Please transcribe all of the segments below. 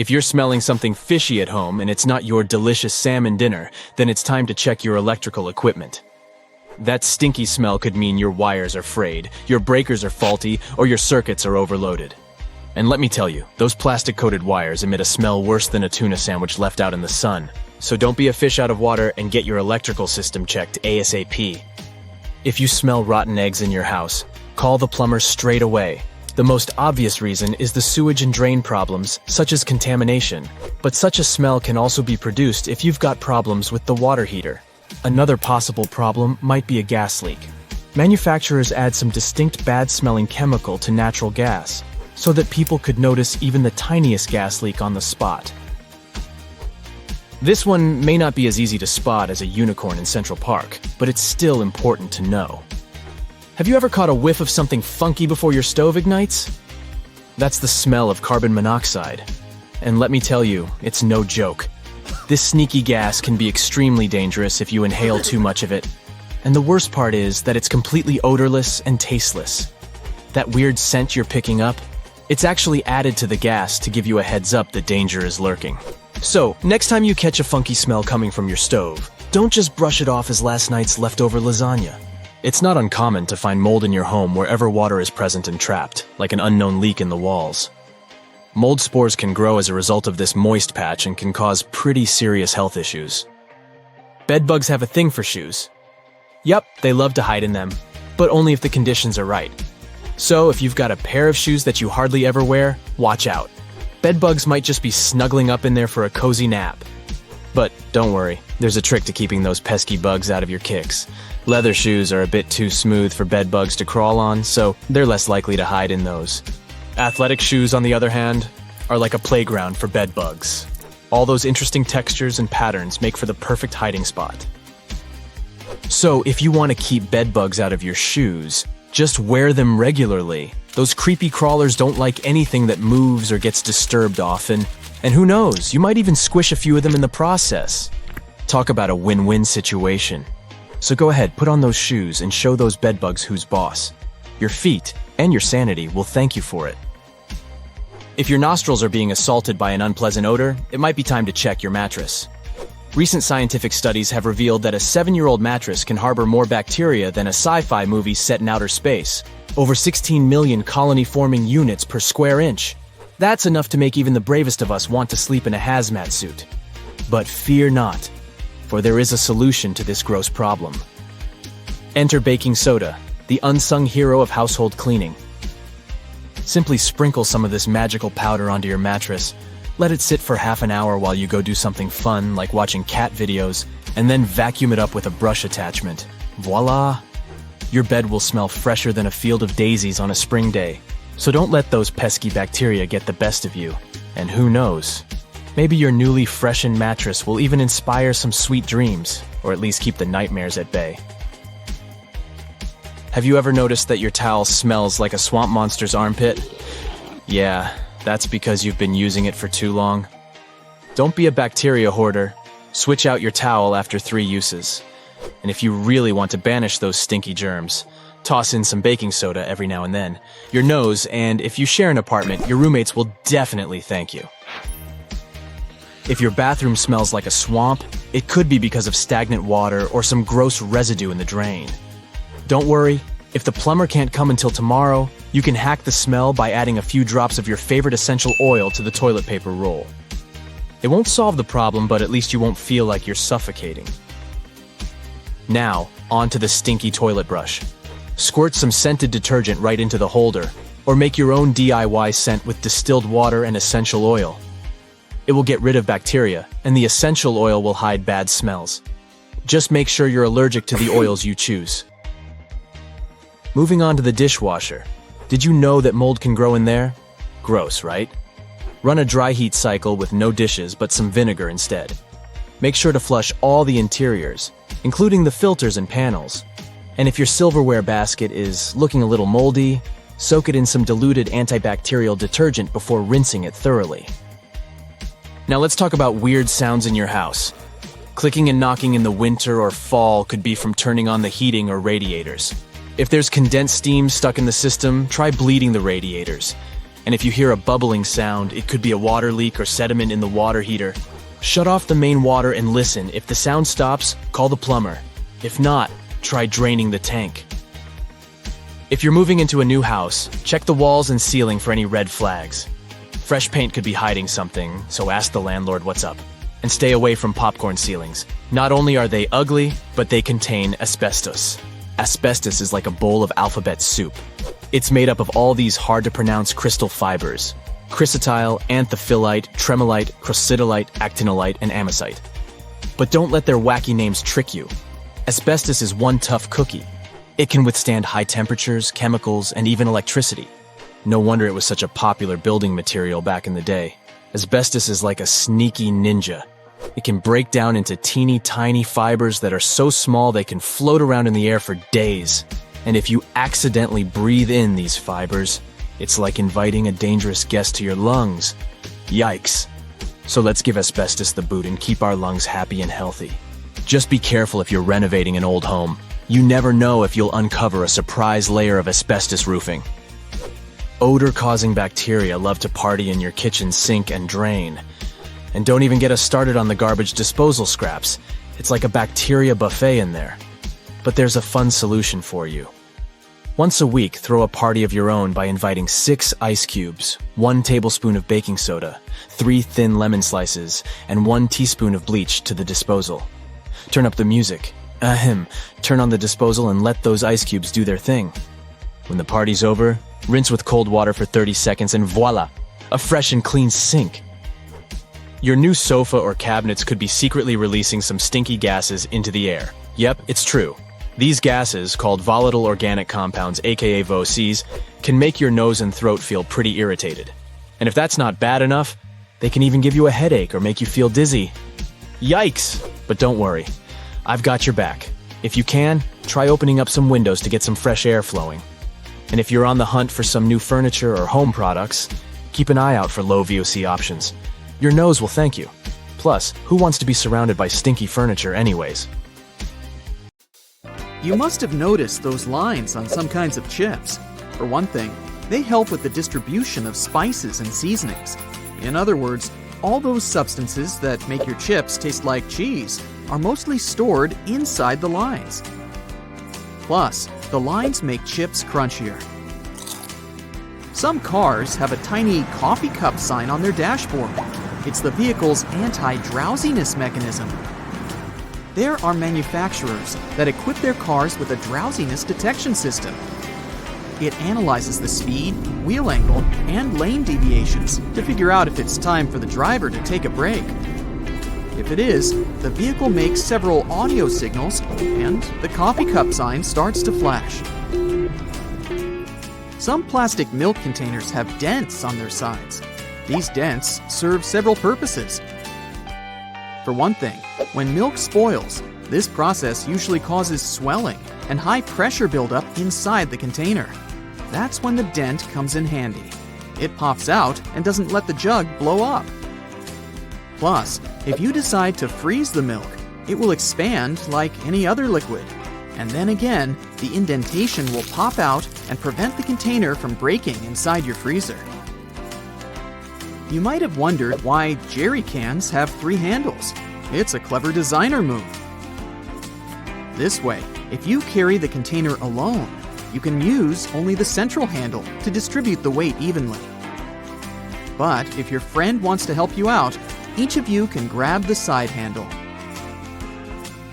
If you're smelling something fishy at home and it's not your delicious salmon dinner, then it's time to check your electrical equipment. That stinky smell could mean your wires are frayed, your breakers are faulty, or your circuits are overloaded. And let me tell you, those plastic-coated wires emit a smell worse than a tuna sandwich left out in the sun. So don't be a fish out of water and get your electrical system checked ASAP. If you smell rotten eggs in your house, call the plumber straight away. The most obvious reason is the sewage and drain problems, such as contamination. But such a smell can also be produced if you've got problems with the water heater. Another possible problem might be a gas leak. Manufacturers add some distinct bad-smelling chemical to natural gas, so that people could notice even the tiniest gas leak on the spot. This one may not be as easy to spot as a unicorn in Central Park, but it's still important to know. Have you ever caught a whiff of something funky before your stove ignites? That's the smell of carbon monoxide. And let me tell you, it's no joke. This sneaky gas can be extremely dangerous if you inhale too much of it. And the worst part is that it's completely odorless and tasteless. That weird scent you're picking up, it's actually added to the gas to give you a heads up that danger is lurking. So, next time you catch a funky smell coming from your stove, don't just brush it off as last night's leftover lasagna. It's not uncommon to find mold in your home wherever water is present and trapped, like an unknown leak in the walls. Mold spores can grow as a result of this moist patch and can cause pretty serious health issues. Bedbugs have a thing for shoes. Yup, they love to hide in them, but only if the conditions are right. So if you've got a pair of shoes that you hardly ever wear, watch out. Bedbugs might just be snuggling up in there for a cozy nap. But don't worry, there's a trick to keeping those pesky bugs out of your kicks. Leather shoes are a bit too smooth for bedbugs to crawl on, so they're less likely to hide in those. Athletic shoes, on the other hand, are like a playground for bedbugs. All those interesting textures and patterns make for the perfect hiding spot. So if you want to keep bedbugs out of your shoes, just wear them regularly. Those creepy crawlers don't like anything that moves or gets disturbed often. And who knows, you might even squish a few of them in the process. Talk about a win-win situation. So go ahead, put on those shoes and show those bedbugs who's boss. Your feet and your sanity will thank you for it. If your nostrils are being assaulted by an unpleasant odor, it might be time to check your mattress. Recent scientific studies have revealed that a 7-year-old mattress can harbor more bacteria than a sci-fi movie set in outer space. Over 16 million colony-forming units per square inch. That's enough to make even the bravest of us want to sleep in a hazmat suit. But fear not, for there is a solution to this gross problem. Enter baking soda, the unsung hero of household cleaning. Simply sprinkle some of this magical powder onto your mattress, let it sit for half an hour while you go do something fun like watching cat videos, and then vacuum it up with a brush attachment. Voila! Your bed will smell fresher than a field of daisies on a spring day. So don't let those pesky bacteria get the best of you. And who knows? Maybe your newly freshened mattress will even inspire some sweet dreams, or at least keep the nightmares at bay. Have you ever noticed that your towel smells like a swamp monster's armpit? Yeah, that's because you've been using it for too long. Don't be a bacteria hoarder. Switch out your towel after 3 uses. And if you really want to banish those stinky germs, toss in some baking soda every now and then. Your nose, and if you share an apartment, your roommates will definitely thank you. If your bathroom smells like a swamp, it could be because of stagnant water or some gross residue in the drain. Don't worry, if the plumber can't come until tomorrow, you can hack the smell by adding a few drops of your favorite essential oil to the toilet paper roll. It won't solve the problem, but at least you won't feel like you're suffocating. Now, onto the stinky toilet brush. Squirt some scented detergent right into the holder, or make your own DIY scent with distilled water and essential oil. It will get rid of bacteria, and the essential oil will hide bad smells. Just make sure you're allergic to the oils you choose. Moving on to the dishwasher. Did you know that mold can grow in there? Gross, right? Run a dry heat cycle with no dishes but some vinegar instead. Make sure to flush all the interiors, including the filters and panels. And if your silverware basket is looking a little moldy, soak it in some diluted antibacterial detergent before rinsing it thoroughly. Now let's talk about weird sounds in your house. Clicking and knocking in the winter or fall could be from turning on the heating or radiators. If there's condensed steam stuck in the system, try bleeding the radiators. And if you hear a bubbling sound, it could be a water leak or sediment in the water heater. Shut off the main water and listen. If the sound stops, call the plumber. If not, try draining the tank. If you're moving into a new house, check the walls and ceiling for any red flags. Fresh paint could be hiding something, so ask the landlord what's up. And stay away from popcorn ceilings. Not only are they ugly, but they contain asbestos. Asbestos is like a bowl of alphabet soup. It's made up of all these hard-to-pronounce crystal fibers: chrysotile, anthophyllite, tremolite, crocidolite, actinolite, and amosite. But don't let their wacky names trick you. Asbestos is one tough cookie. It can withstand high temperatures, chemicals, and even electricity. No wonder it was such a popular building material back in the day. Asbestos is like a sneaky ninja. It can break down into teeny tiny fibers that are so small they can float around in the air for days. And if you accidentally breathe in these fibers, it's like inviting a dangerous guest to your lungs. Yikes. So let's give asbestos the boot and keep our lungs happy and healthy. Just be careful if you're renovating an old home. You never know if you'll uncover a surprise layer of asbestos roofing. Odor-causing bacteria love to party in your kitchen sink and drain. And don't even get us started on the garbage disposal scraps. It's like a bacteria buffet in there. But there's a fun solution for you. Once a week, throw a party of your own by inviting 6 ice cubes, 1 tablespoon of baking soda, 3 thin lemon slices, and 1 teaspoon of bleach to the disposal. Turn up the music. Turn on the disposal and let those ice cubes do their thing. When the party's over, rinse with cold water for 30 seconds and voila! A fresh and clean sink. Your new sofa or cabinets could be secretly releasing some stinky gases into the air. Yep, it's true. These gases, called volatile organic compounds, aka VOCs, can make your nose and throat feel pretty irritated. And if that's not bad enough, they can even give you a headache or make you feel dizzy. Yikes! But don't worry. I've got your back. If you can, try opening up some windows to get some fresh air flowing. And if you're on the hunt for some new furniture or home products, keep an eye out for low VOC options. Your nose will thank you. Plus, who wants to be surrounded by stinky furniture anyways? You must have noticed those lines on some kinds of chips. For one thing, they help with the distribution of spices and seasonings. In other words, all those substances that make your chips taste like cheese are mostly stored inside the lines. Plus, the lines make chips crunchier. Some cars have a tiny coffee cup sign on their dashboard. It's the vehicle's anti-drowsiness mechanism. There are manufacturers that equip their cars with a drowsiness detection system. It analyzes the speed, wheel angle, and lane deviations to figure out if it's time for the driver to take a break. If it is, the vehicle makes several audio signals and the coffee cup sign starts to flash. Some plastic milk containers have dents on their sides. These dents serve several purposes. For one thing, when milk spoils, this process usually causes swelling and high pressure buildup inside the container. That's when the dent comes in handy. It pops out and doesn't let the jug blow up. Plus, if you decide to freeze the milk, it will expand like any other liquid. And then again, the indentation will pop out and prevent the container from breaking inside your freezer. You might have wondered why jerry cans have 3 handles. It's a clever designer move. This way, if you carry the container alone, you can use only the central handle to distribute the weight evenly. But if your friend wants to help you out, each of you can grab the side handle.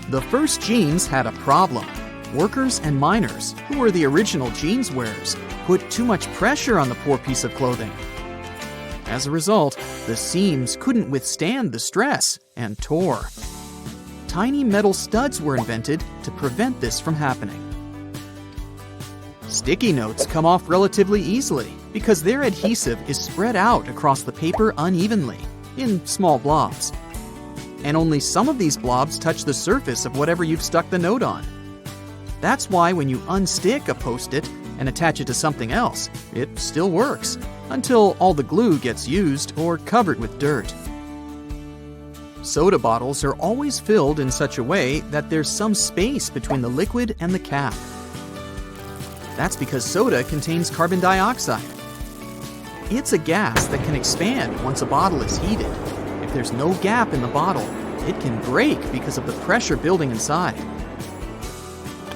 The first jeans had a problem. Workers and miners, who were the original jeans wearers, put too much pressure on the poor piece of clothing. As a result, the seams couldn't withstand the stress and tore. Tiny metal studs were invented to prevent this from happening. Sticky notes come off relatively easily because their adhesive is spread out across the paper unevenly, in small blobs. And only some of these blobs touch the surface of whatever you've stuck the note on. That's why when you unstick a Post-it and attach it to something else, it still works, until all the glue gets used or covered with dirt. Soda bottles are always filled in such a way that there's some space between the liquid and the cap. That's because soda contains carbon dioxide. It's a gas that can expand once a bottle is heated. If there's no gap in the bottle, it can break because of the pressure building inside.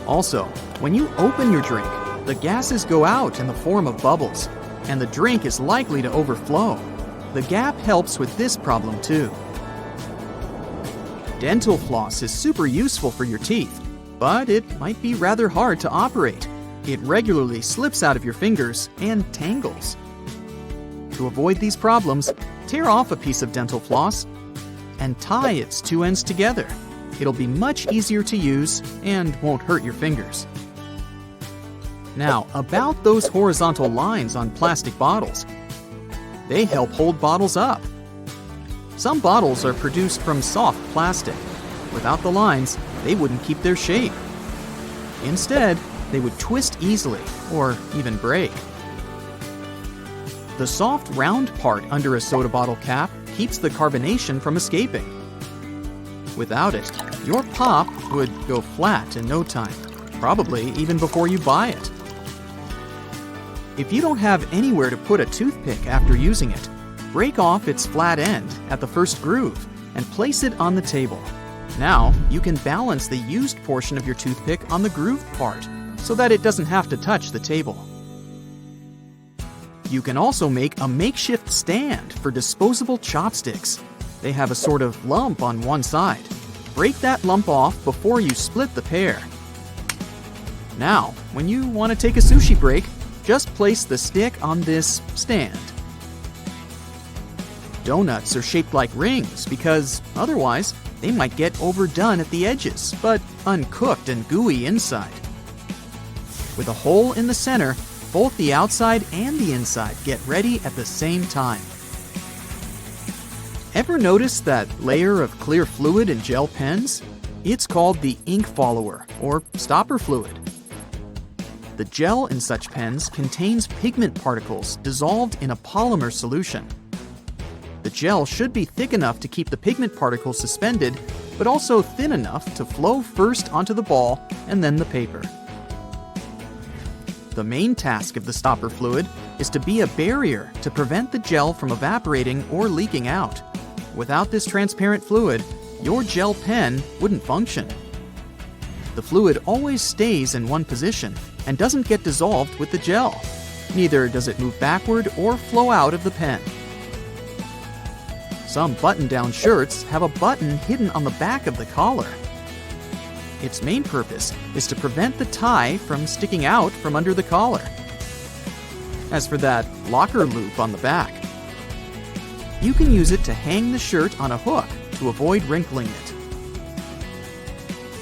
Also, when you open your drink, the gases go out in the form of bubbles, and the drink is likely to overflow. The gap helps with this problem too. Dental floss is super useful for your teeth, but it might be rather hard to operate. It regularly slips out of your fingers and tangles. To avoid these problems, tear off a piece of dental floss and tie its two ends together. It'll be much easier to use and won't hurt your fingers. Now, about those horizontal lines on plastic bottles. They help hold bottles up. Some bottles are produced from soft plastic. Without the lines, they wouldn't keep their shape. Instead, they would twist easily or even break. The soft round part under a soda bottle cap keeps the carbonation from escaping. Without it, your pop would go flat in no time, probably even before you buy it. If you don't have anywhere to put a toothpick after using it, break off its flat end at the first groove and place it on the table. Now, you can balance the used portion of your toothpick on the grooved part so that it doesn't have to touch the table. You can also make a makeshift stand for disposable chopsticks. They have a sort of lump on one side. Break that lump off before you split the pair. Now, when you want to take a sushi break, just place the stick on this stand. Donuts are shaped like rings because otherwise they might get overdone at the edges, but uncooked and gooey inside. With a hole in the center, both the outside and the inside get ready at the same time. Ever notice that layer of clear fluid in gel pens? It's called the ink follower or stopper fluid. The gel in such pens contains pigment particles dissolved in a polymer solution. The gel should be thick enough to keep the pigment particles suspended, but also thin enough to flow first onto the ball and then the paper. The main task of the stopper fluid is to be a barrier to prevent the gel from evaporating or leaking out. Without this transparent fluid, your gel pen wouldn't function. The fluid always stays in one position and doesn't get dissolved with the gel. Neither does it move backward or flow out of the pen. Some button-down shirts have a button hidden on the back of the collar. Its main purpose is to prevent the tie from sticking out from under the collar. As for that locker loop on the back, you can use it to hang the shirt on a hook to avoid wrinkling it.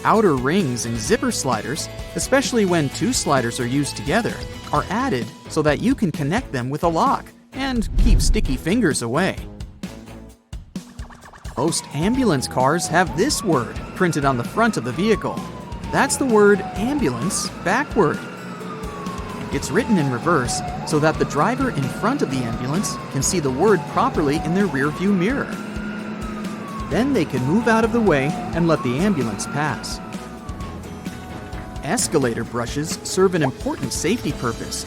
Outer rings and zipper sliders, especially when two sliders are used together, are added so that you can connect them with a lock and keep sticky fingers away. Most ambulance cars have this word printed on the front of the vehicle. That's the word ambulance backward. It's written in reverse so that the driver in front of the ambulance can see the word properly in their rearview mirror. Then they can move out of the way and let the ambulance pass. Escalator brushes serve an important safety purpose.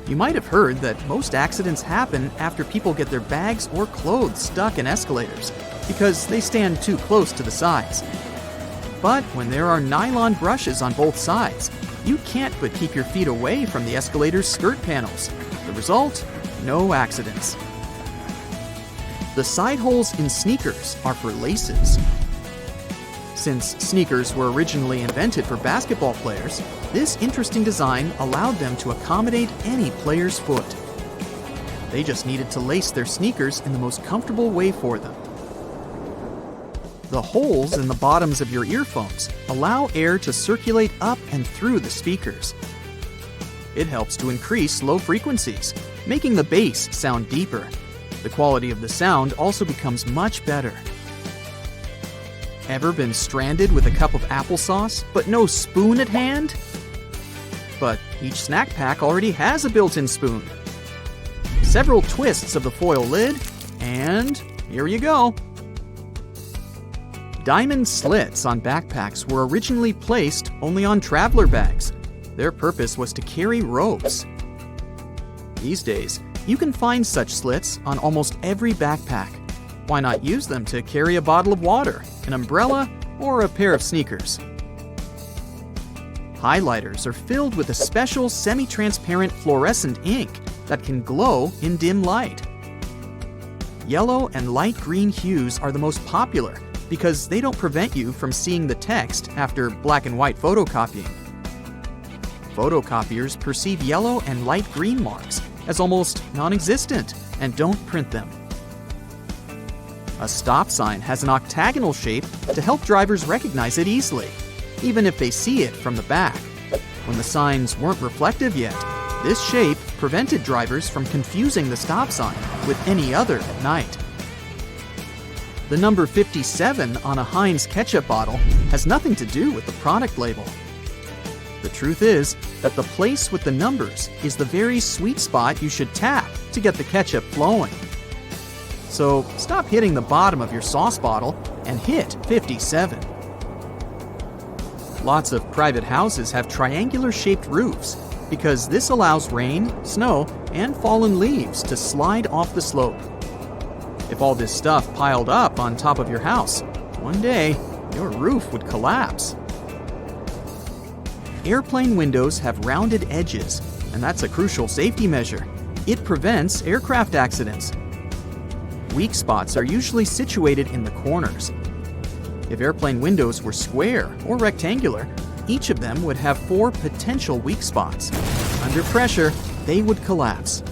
You might have heard that most accidents happen after people get their bags or clothes stuck in escalators because they stand too close to the sides. But when there are nylon brushes on both sides, you can't but keep your feet away from the escalator's skirt panels. The result? No accidents. The side holes in sneakers are for laces. Since sneakers were originally invented for basketball players, this interesting design allowed them to accommodate any player's foot. They just needed to lace their sneakers in the most comfortable way for them. The holes in the bottoms of your earphones allow air to circulate up and through the speakers. It helps to increase low frequencies, making the bass sound deeper. The quality of the sound also becomes much better. Ever been stranded with a cup of applesauce, but no spoon at hand? But each snack pack already has a built-in spoon. Several twists of the foil lid, and here you go. Diamond slits on backpacks were originally placed only on traveler bags. Their purpose was to carry ropes. These days, You can find such slits on almost every backpack. Why not use them to carry a bottle of water, an umbrella, or a pair of sneakers? Highlighters are filled with a special semi-transparent fluorescent ink that can glow in dim light. Yellow and light green hues are the most popular because they don't prevent you from seeing the text after black and white photocopying. Photocopiers perceive yellow and light green marks as almost non-existent and don't print them. A stop sign has an octagonal shape to help drivers recognize it easily, even if they see it from the back. When the signs weren't reflective yet, this shape prevented drivers from confusing the stop sign with any other at night. The number 57 on a Heinz ketchup bottle has nothing to do with the product label. The truth is that the place with the numbers is the very sweet spot you should tap to get the ketchup flowing. So stop hitting the bottom of your sauce bottle and hit 57. Lots of private houses have triangular-shaped roofs because this allows rain, snow, and fallen leaves to slide off the slope. If all this stuff piled up on top of your house, one day your roof would collapse. Airplane windows have rounded edges, and that's a crucial safety measure. It prevents aircraft accidents. Weak spots are usually situated in the corners. If airplane windows were square or rectangular, each of them would have 4 potential weak spots. Under pressure, they would collapse.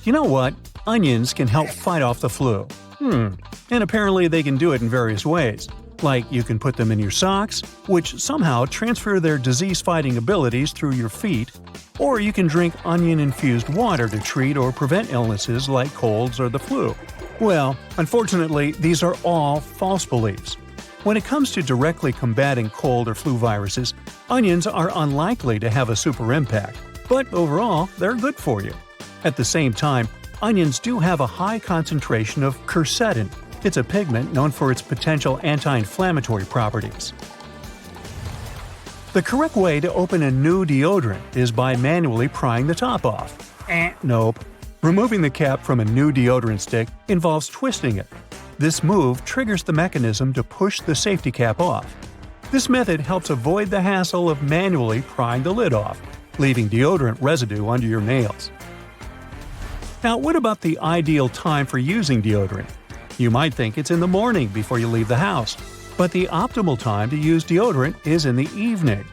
You know what? Onions can help fight off the flu. And apparently they can do it in various ways. Like you can put them in your socks, which somehow transfer their disease-fighting abilities through your feet, or you can drink onion-infused water to treat or prevent illnesses like colds or the flu. Well, unfortunately, these are all false beliefs. When it comes to directly combating cold or flu viruses, onions are unlikely to have a super impact, but overall, they're good for you. At the same time, onions do have a high concentration of quercetin. It's a pigment known for its potential anti-inflammatory properties. The correct way to open a new deodorant is by manually prying the top off. Nope. Removing the cap from a new deodorant stick involves twisting it. This move triggers the mechanism to push the safety cap off. This method helps avoid the hassle of manually prying the lid off, leaving deodorant residue under your nails. Now, what about the ideal time for using deodorant? You might think it's in the morning before you leave the house, but the optimal time to use deodorant is in the evening.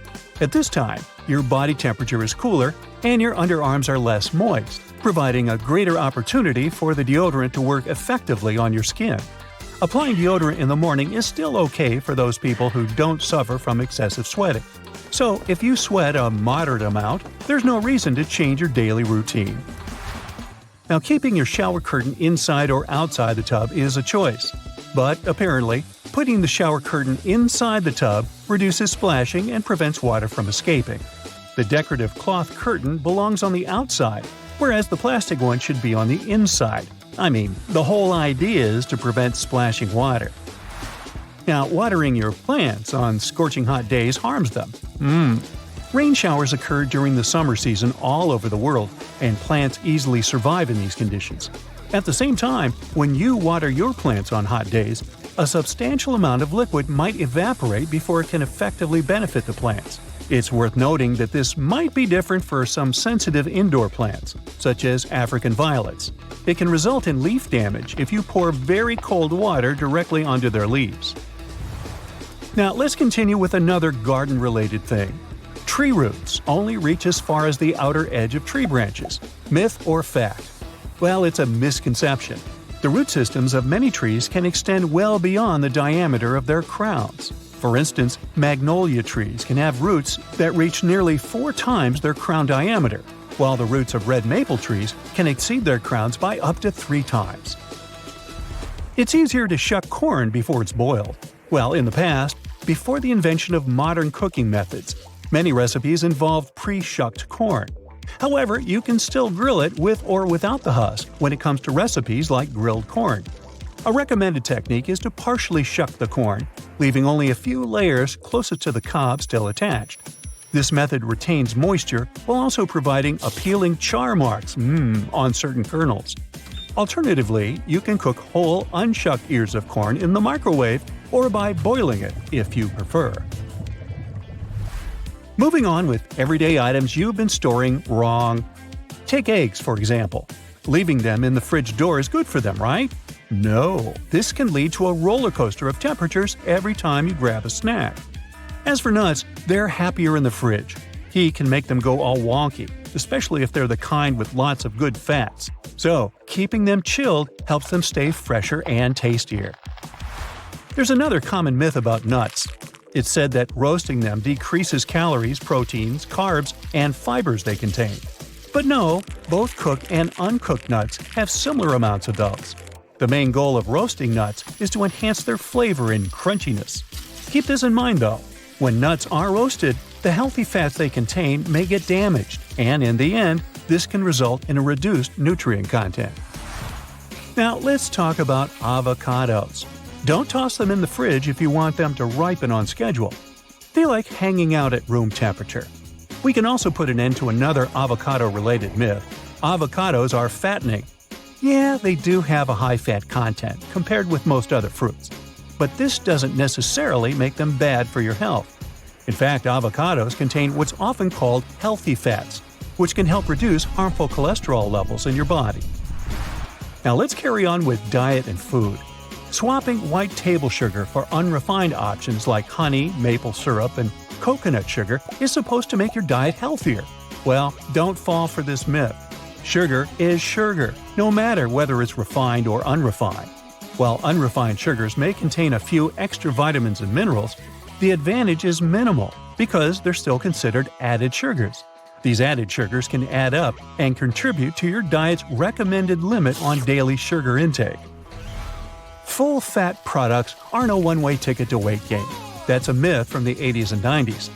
At this time, your body temperature is cooler and your underarms are less moist, providing a greater opportunity for the deodorant to work effectively on your skin. Applying deodorant in the morning is still okay for those people who don't suffer from excessive sweating. So, if you sweat a moderate amount, there's no reason to change your daily routine. Now, keeping your shower curtain inside or outside the tub is a choice. But apparently, putting the shower curtain inside the tub reduces splashing and prevents water from escaping. The decorative cloth curtain belongs on the outside, whereas the plastic one should be on the inside. I mean, the whole idea is to prevent splashing water. Now, watering your plants on scorching hot days harms them. Rain showers occur during the summer season all over the world, and plants easily survive in these conditions. At the same time, when you water your plants on hot days, a substantial amount of liquid might evaporate before it can effectively benefit the plants. It's worth noting that this might be different for some sensitive indoor plants, such as African violets. It can result in leaf damage if you pour very cold water directly onto their leaves. Now, let's continue with another garden-related thing. Tree roots only reach as far as the outer edge of tree branches. Myth or fact? Well, it's a misconception. The root systems of many trees can extend well beyond the diameter of their crowns. For instance, magnolia trees can have roots that reach nearly 4 times their crown diameter, while the roots of red maple trees can exceed their crowns by up to 3 times. It's easier to shuck corn before it's boiled. Well, in the past, before the invention of modern cooking methods, many recipes involved pre-shucked corn. However, you can still grill it with or without the husk when it comes to recipes like grilled corn. A recommended technique is to partially shuck the corn, leaving only a few layers closest to the cob still attached. This method retains moisture while also providing appealing char marks on certain kernels. Alternatively, you can cook whole, unshucked ears of corn in the microwave or by boiling it if you prefer. Moving on with everyday items you've been storing wrong. Take eggs, for example. Leaving them in the fridge door is good for them, right? No, this can lead to a roller coaster of temperatures every time you grab a snack. As for nuts, they're happier in the fridge. Heat can make them go all wonky, especially if they're the kind with lots of good fats. So, keeping them chilled helps them stay fresher and tastier. There's another common myth about nuts. It's said that roasting them decreases calories, proteins, carbs, and fibers they contain. But no, both cooked and uncooked nuts have similar amounts of those. The main goal of roasting nuts is to enhance their flavor and crunchiness. Keep this in mind though. When nuts are roasted, the healthy fats they contain may get damaged, and in the end, this can result in a reduced nutrient content. Now let's talk about avocados. Don't toss them in the fridge if you want them to ripen on schedule. They like hanging out at room temperature. We can also put an end to another avocado-related myth. Avocados are fattening. Yeah, they do have a high fat content compared with most other fruits. But this doesn't necessarily make them bad for your health. In fact, avocados contain what's often called healthy fats, which can help reduce harmful cholesterol levels in your body. Now let's carry on with diet and food. Swapping white table sugar for unrefined options like honey, maple syrup, and coconut sugar is supposed to make your diet healthier. Well, don't fall for this myth. Sugar is sugar, no matter whether it's refined or unrefined. While unrefined sugars may contain a few extra vitamins and minerals, the advantage is minimal because they're still considered added sugars. These added sugars can add up and contribute to your diet's recommended limit on daily sugar intake. Full-fat products aren't a one-way ticket to weight gain. That's a myth from the 80s and 90s.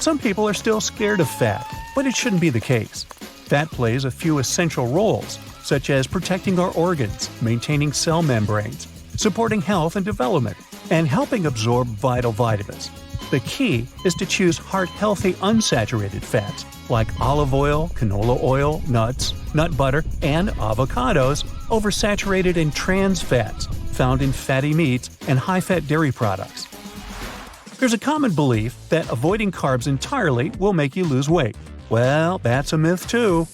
Some people are still scared of fat, but it shouldn't be the case. Fat plays a few essential roles, such as protecting our organs, maintaining cell membranes, supporting health and development, and helping absorb vital vitamins. The key is to choose heart-healthy unsaturated fats like olive oil, canola oil, nuts, nut butter, and avocados over saturated and trans fats found in fatty meats and high-fat dairy products. There's a common belief that avoiding carbs entirely will make you lose weight. Well, that's a myth too.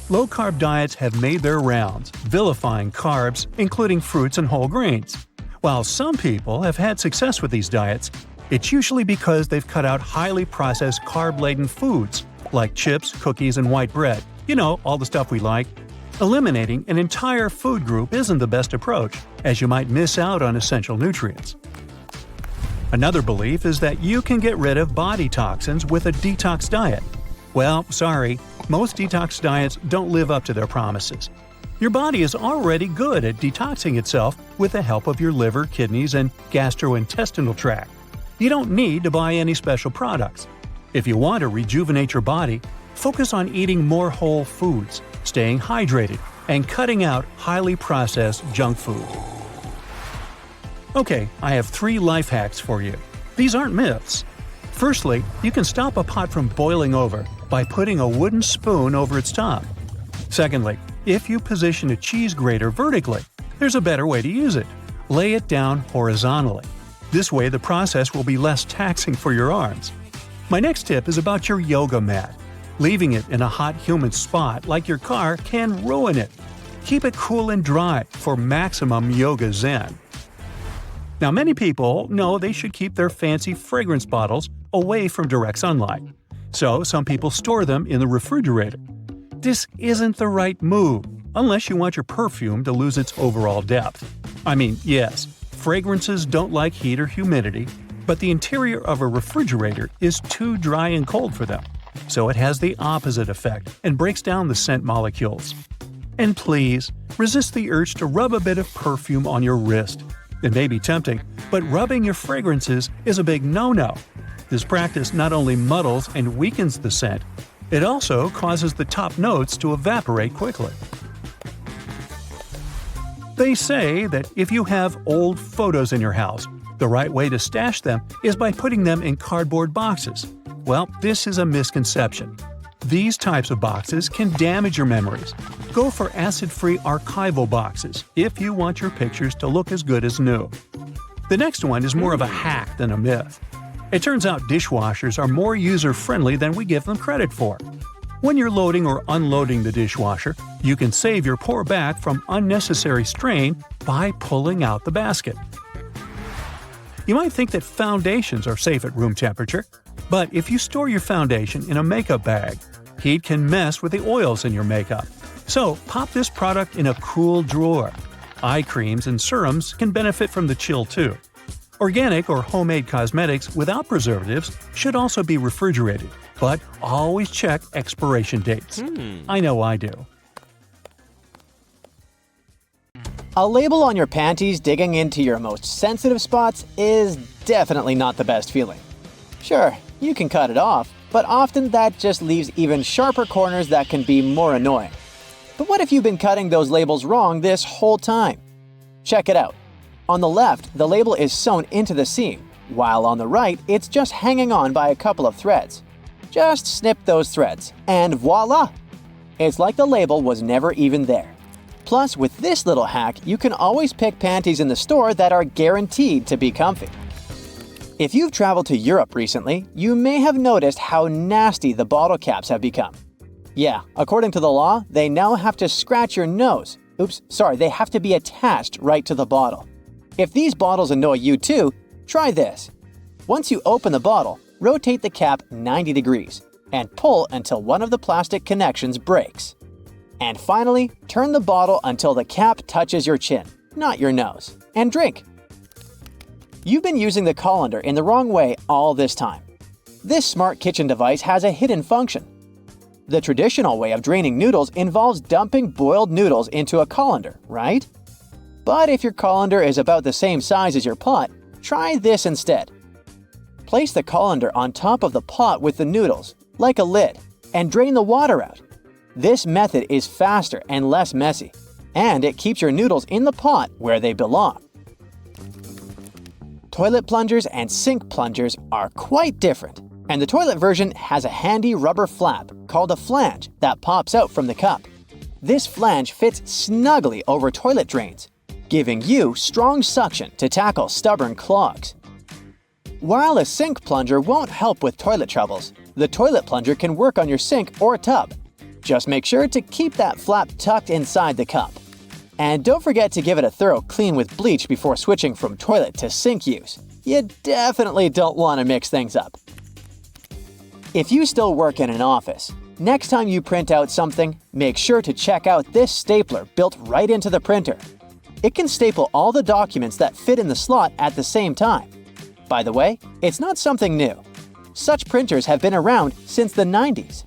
Low-carb diets have made their rounds, vilifying carbs, including fruits and whole grains. While some people have had success with these diets, it's usually because they've cut out highly processed carb-laden foods like chips, cookies, and white bread. You know, all the stuff we like. Eliminating an entire food group isn't the best approach, as you might miss out on essential nutrients. Another belief is that you can get rid of body toxins with a detox diet. Well, sorry, most detox diets don't live up to their promises. Your body is already good at detoxing itself with the help of your liver, kidneys, and gastrointestinal tract. You don't need to buy any special products. If you want to rejuvenate your body, focus on eating more whole foods, staying hydrated, and cutting out highly processed junk food. Okay, I have 3 life hacks for you. These aren't myths. Firstly, you can stop a pot from boiling over by putting a wooden spoon over its top. Secondly, if you position a cheese grater vertically, there's a better way to use it. Lay it down horizontally. This way the process will be less taxing for your arms. My next tip is about your yoga mat. Leaving it in a hot, humid spot like your car can ruin it. Keep it cool and dry for maximum yoga zen. Now, many people know they should keep their fancy fragrance bottles away from direct sunlight. So, some people store them in the refrigerator. This isn't the right move, unless you want your perfume to lose its overall depth. I mean, yes, fragrances don't like heat or humidity, but the interior of a refrigerator is too dry and cold for them. So it has the opposite effect and breaks down the scent molecules. And please, resist the urge to rub a bit of perfume on your wrist. It may be tempting, but rubbing your fragrances is a big no-no. This practice not only muddles and weakens the scent, it also causes the top notes to evaporate quickly. They say that if you have old photos in your house, The right way to stash them is by putting them in cardboard boxes. Well, this is a misconception. These types of boxes can damage your memories. Go for acid-free archival boxes if you want your pictures to look as good as new. The next one is more of a hack than a myth. It turns out dishwashers are more user-friendly than we give them credit for. When you're loading or unloading the dishwasher, you can save your poor back from unnecessary strain by pulling out the basket. You might think that foundations are safe at room temperature, but if you store your foundation in a makeup bag, heat can mess with the oils in your makeup. So pop this product in a cool drawer. Eye creams and serums can benefit from the chill too. Organic or homemade cosmetics without preservatives should also be refrigerated, but always check expiration dates. I know I do. A label on your panties digging into your most sensitive spots is definitely not the best feeling. Sure, you can cut it off, but often that just leaves even sharper corners that can be more annoying. But what if you've been cutting those labels wrong this whole time? Check it out. On the left, the label is sewn into the seam, while on the right, it's just hanging on by a couple of threads. Just snip those threads, and voila! It's like the label was never even there. Plus, with this little hack, you can always pick panties in the store that are guaranteed to be comfy. If you've traveled to Europe recently, you may have noticed how nasty the bottle caps have become. Yeah, according to the law, they now have to scratch your nose. They have to be attached right to the bottle. If these bottles annoy you too, try this. Once you open the bottle, rotate the cap 90 degrees and pull until one of the plastic connections breaks. And finally, turn the bottle until the cap touches your chin, not your nose, and drink. You've been using the colander in the wrong way all this time. This smart kitchen device has a hidden function. The traditional way of draining noodles involves dumping boiled noodles into a colander, right? But if your colander is about the same size as your pot, try this instead. Place the colander on top of the pot with the noodles, like a lid, and drain the water out. This method is faster and less messy, and it keeps your noodles in the pot where they belong. Toilet plungers and sink plungers are quite different, and the toilet version has a handy rubber flap called a flange that pops out from the cup. This flange fits snugly over toilet drains, giving you strong suction to tackle stubborn clogs. While a sink plunger won't help with toilet troubles, the toilet plunger can work on your sink or tub. Just make sure to keep that flap tucked inside the cup. And don't forget to give it a thorough clean with bleach before switching from toilet to sink use. You definitely don't want to mix things up. If you still work in an office, next time you print out something, make sure to check out this stapler built right into the printer. It can staple all the documents that fit in the slot at the same time. By the way, it's not something new. Such printers have been around since the 90s.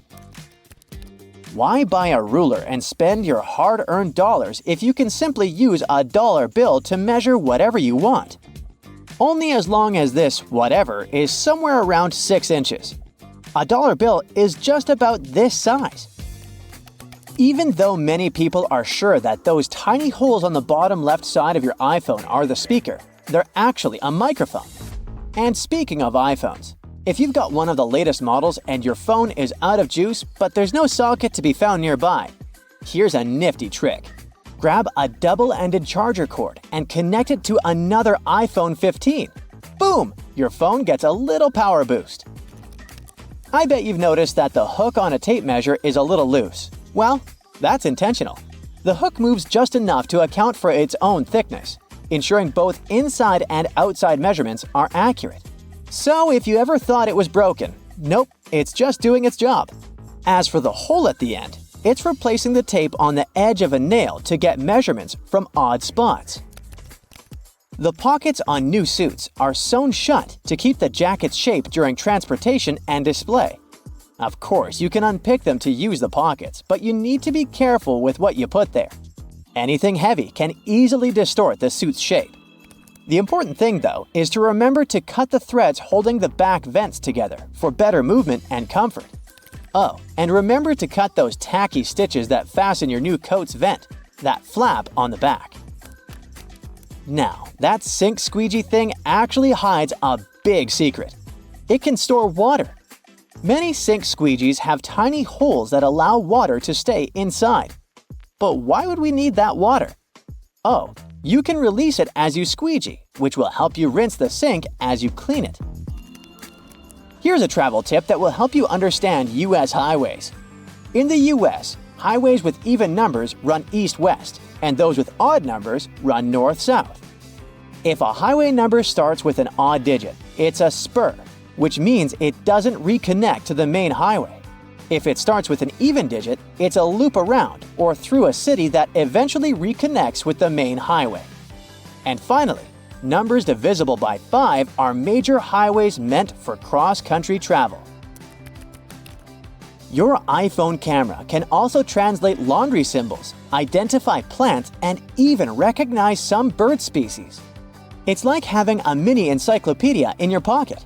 Why buy a ruler and spend your hard-earned dollars if you can simply use a dollar bill to measure whatever you want? Only as long as this whatever is somewhere around 6 inches. A dollar bill is just about this size. Even though many people are sure that those tiny holes on the bottom left side of your iPhone are the speaker, they're actually a microphone. And speaking of iPhones, if you've got one of the latest models and your phone is out of juice but there's no socket to be found nearby, here's a nifty trick. Grab a double-ended charger cord and connect it to another iPhone 15. Boom! Your phone gets a little power boost. I bet you've noticed that the hook on a tape measure is a little loose. Well, that's intentional. The hook moves just enough to account for its own thickness, ensuring both inside and outside measurements are accurate. So if you ever thought it was broken, nope, it's just doing its job. As for the hole at the end, it's replacing the tape on the edge of a nail to get measurements from odd spots. The pockets on new suits are sewn shut to keep the jacket's shape during transportation and display. Of course, you can unpick them to use the pockets, but you need to be careful with what you put there. Anything heavy can easily distort the suit's shape. The important thing, though, is to remember to cut the threads holding the back vents together for better movement and comfort. Oh, and remember to cut those tacky stitches that fasten your new coat's vent, that flap on the back. Now, that sink squeegee thing actually hides a big secret. It can store water. Many sink squeegees have tiny holes that allow water to stay inside. But why would we need that water? Oh, you can release it as you squeegee, which will help you rinse the sink as you clean it. Here's a travel tip that will help you understand US highways. In the US, highways with even numbers run east-west, and those with odd numbers run north-south. If a highway number starts with an odd digit, it's a spur, which means it doesn't reconnect to the main highway. If it starts with an even digit, it's a loop around or through a city that eventually reconnects with the main highway. And finally, numbers divisible by 5 are major highways meant for cross-country travel. Your iPhone camera can also translate laundry symbols, identify plants, and even recognize some bird species. It's like having a mini encyclopedia in your pocket.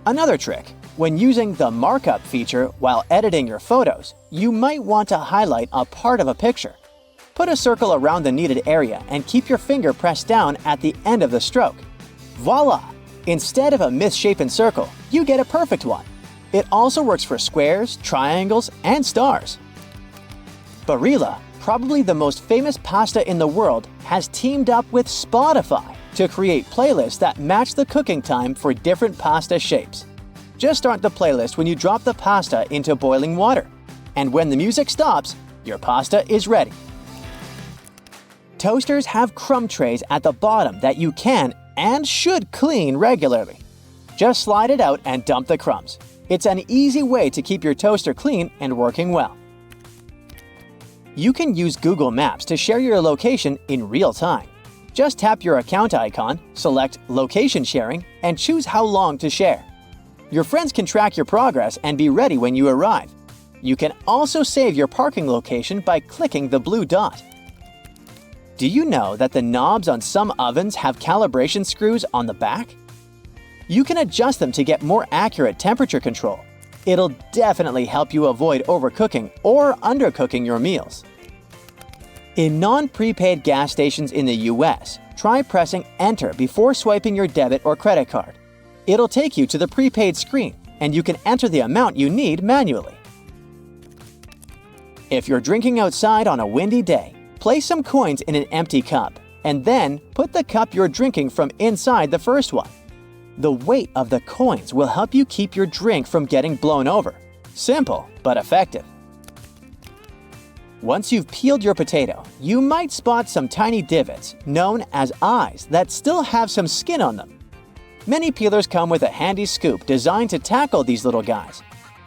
Another trick: when using the markup feature while editing your photos, you might want to highlight a part of a picture. Put a circle around the needed area and keep your finger pressed down at the end of the stroke. Voila! Instead of a misshapen circle, you get a perfect one. It also works for squares, triangles, and stars. Barilla, probably the most famous pasta in the world, has teamed up with Spotify to create playlists that match the cooking time for different pasta shapes. Just start the playlist when you drop the pasta into boiling water. And when the music stops, your pasta is ready. Toasters have crumb trays at the bottom that you can and should clean regularly. Just slide it out and dump the crumbs. It's an easy way to keep your toaster clean and working well. You can use Google Maps to share your location in real time. Just tap your account icon, select Location Sharing, and choose how long to share. Your friends can track your progress and be ready when you arrive. You can also save your parking location by clicking the blue dot. Do you know that the knobs on some ovens have calibration screws on the back? You can adjust them to get more accurate temperature control. It'll definitely help you avoid overcooking or undercooking your meals. In non-prepaid gas stations in the US, try pressing Enter before swiping your debit or credit card. It'll take you to the prepaid screen, and you can enter the amount you need manually. If you're drinking outside on a windy day, place some coins in an empty cup, and then put the cup you're drinking from inside the first one. The weight of the coins will help you keep your drink from getting blown over. Simple, but effective. Once you've peeled your potato, you might spot some tiny divots, known as eyes, that still have some skin on them. Many peelers come with a handy scoop designed to tackle these little guys.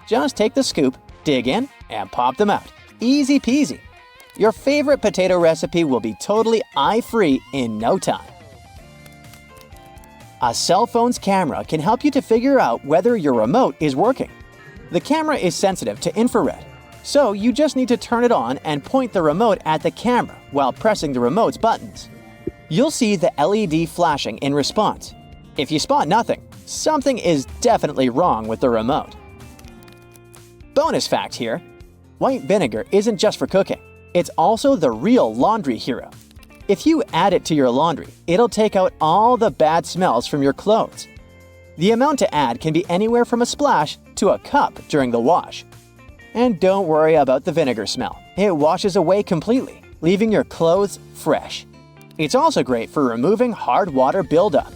Just take the scoop, dig in, and pop them out. Easy peasy. Your favorite potato recipe will be totally eye-free in no time. A cell phone's camera can help you to figure out whether your remote is working. The camera is sensitive to infrared, so you just need to turn it on and point the remote at the camera while pressing the remote's buttons. You'll see the LED flashing in response. If you spot nothing, something is definitely wrong with the remote. Bonus fact here: white vinegar isn't just for cooking. It's also the real laundry hero. If you add it to your laundry, it'll take out all the bad smells from your clothes. The amount to add can be anywhere from a splash to a cup during the wash. And don't worry about the vinegar smell. It washes away completely, leaving your clothes fresh. It's also great for removing hard water buildup.